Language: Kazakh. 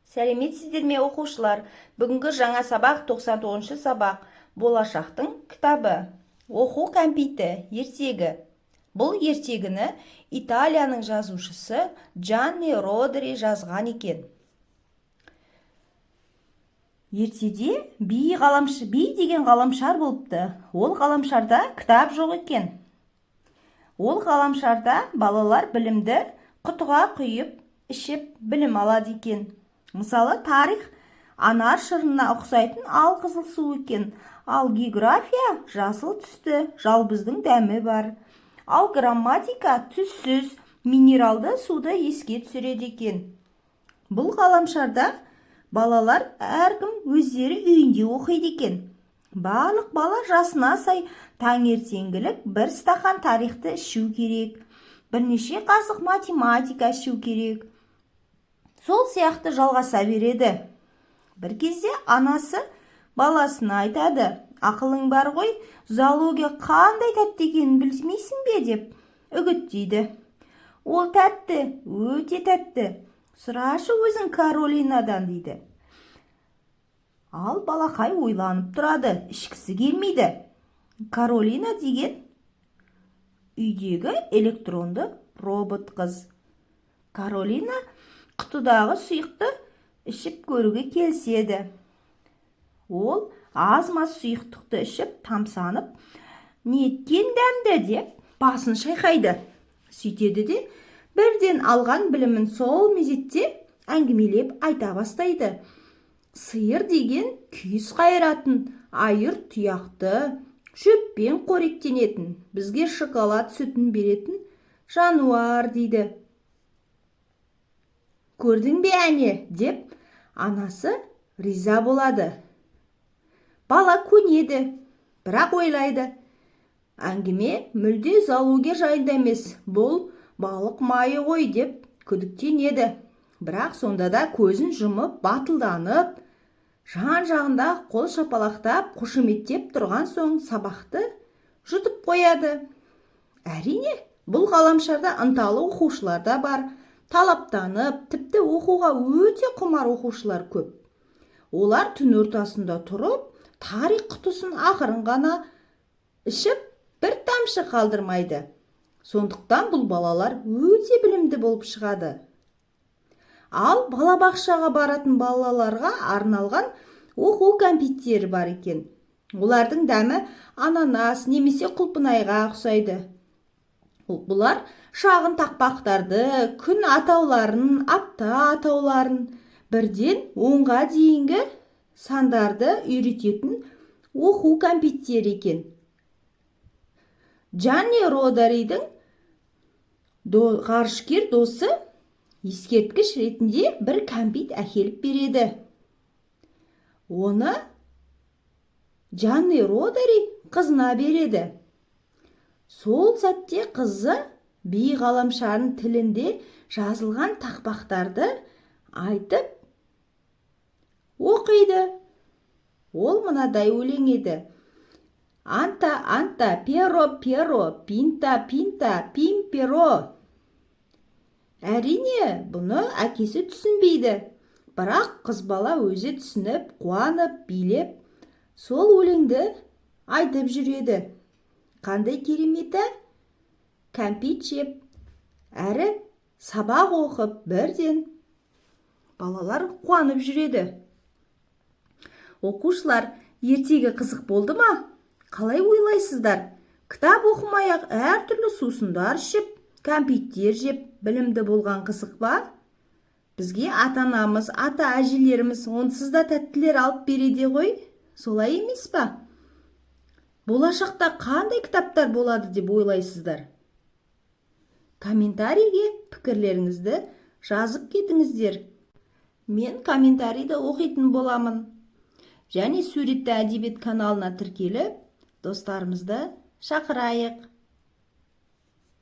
Сәлеметсіздер ме оқушылар? Бүгінгі жаңа сабақ 99-шы сабақ. Болашақтың кітабы. Оқу кәмпиті, ертегі. Бұл ертегіні Италияның жазушысы Джанни Родери жазған екен. Ертеде би деген ғаламшар болыпты. Ол ғаламшарда кітап жоқ екен. Ол ғаламшарда балалар білімді құтыға құйып, ішіп білім алады екен. Мысалы, тарих анар шырына ұқсайтын алқызыл су екен. Ал география жасыл түсті, жалбыздың дәмі бар. Ал грамматика түссіз, минералды суды еске түсіреді екен. Бұл ғаламшарда балалар әркім өздері үйінде оқиды екен. Барлық бала жасына сай таңертеңгілік бір стақан тарихты ішу керек. Бірнеше қасық математика ішу керек. Сол сияқты жалғаса береді. Бір кезде анасы баласына айтады: ақылың бар ғой, зоология қандай тәтті екенін білмейсің бе деп үгіттейді. Ол тәтті, өте тәтті. Сұрашы өзің Каролинадан дейді. Ал балақай ойланып тұрады, ішкісі келмейді. Каролина деген үйдегі электронды робот қыз. Каролина құтыдағы сұйықты ішіп көруге келседі. Ол аз-маз сұйықтықты ішіп тамсанып, неткен дәмді деп басын шайқайды. Сөйтеді де бірден алған білімін сол мезетте әңгімелеп айта бастайды. Сиыр деген күйіс қайыратын, айыр тұяқты, шөппен қоректенетін, бізге шоколад сүтін беретін жануар дейді. Көрдің бе әне деп анасы риза болады. Бала көнеді, бірақ ойлайды: әңгіме мүлде зоология жайында емес, бұл балық майы ғой деп күдіктенеді. Бірақ сонда да көзін жұмып, батылданып, жан-жағында қол шапалақтап, қошеметтеп тұрған соң сабақты жұтып қояды. Әрине, бұл ғаламшарда ынталы оқушылар да бар. Талаптанып, тіпті оқуға өте құмар оқушылар көп. Олар түн ортасында тұрып, тарих құтысын ақырын ғана ішіп, бір тамшы қалдырмайды. Сондықтан бұл балалар өте білімді болып шығады. Ал балабақшаға баратын балаларға арналған оқу кәмпиттері бар екен. Олардың дәмі ананас немесе құлпынайға ұқсайды. Бұлар шағын тақпақтарды, күн атауларын, апта атауларын, бірден 10-ға дейінгі сандарды үйрететін оқу кәмпиттері екен. Джанни Родеридің ғарышкер досы ескерткіш ретінде бір кәмпит әкеліп береді. Оны Джанни Родери қызына береді. Сол сәтте қызы би ғаламшарының тілінде жазылған тақпақтарды айтып оқиды. Ол мынадай өлең еді: Анта, анта, перо, перо, пинта, пинта, пим, перо. Әрине, бұны әкесі түсінбейді. Бірақ қыз бала өзі түсініп, қуанып, билеп, сол өлеңді айтып жүреді. Қандай кереметі? Кәмпит жеп, әрі сабақ оқып, бірден балалар қуанып жүреді. Оқушылар, ертегі қызық болды ма? Қалай ойлайсыздар? Кітап оқымай-ақ әртүрлі сусындар ішіп, кәмпиттер жеп, білімді болған қызық ба? Бізге ата-анамыз, ата-әжелеріміз онсыз да тәттілер алып береді ғой, солай емес па? Болашақта қандай кітаптар болады деп ойлайсыздар? Комментарийге пікірлеріңізді жазып кетіңіздер. Мен комментарийді оқитын боламын. Және суретті әдебиет каналына тіркеліп, достарымызды шақырайық.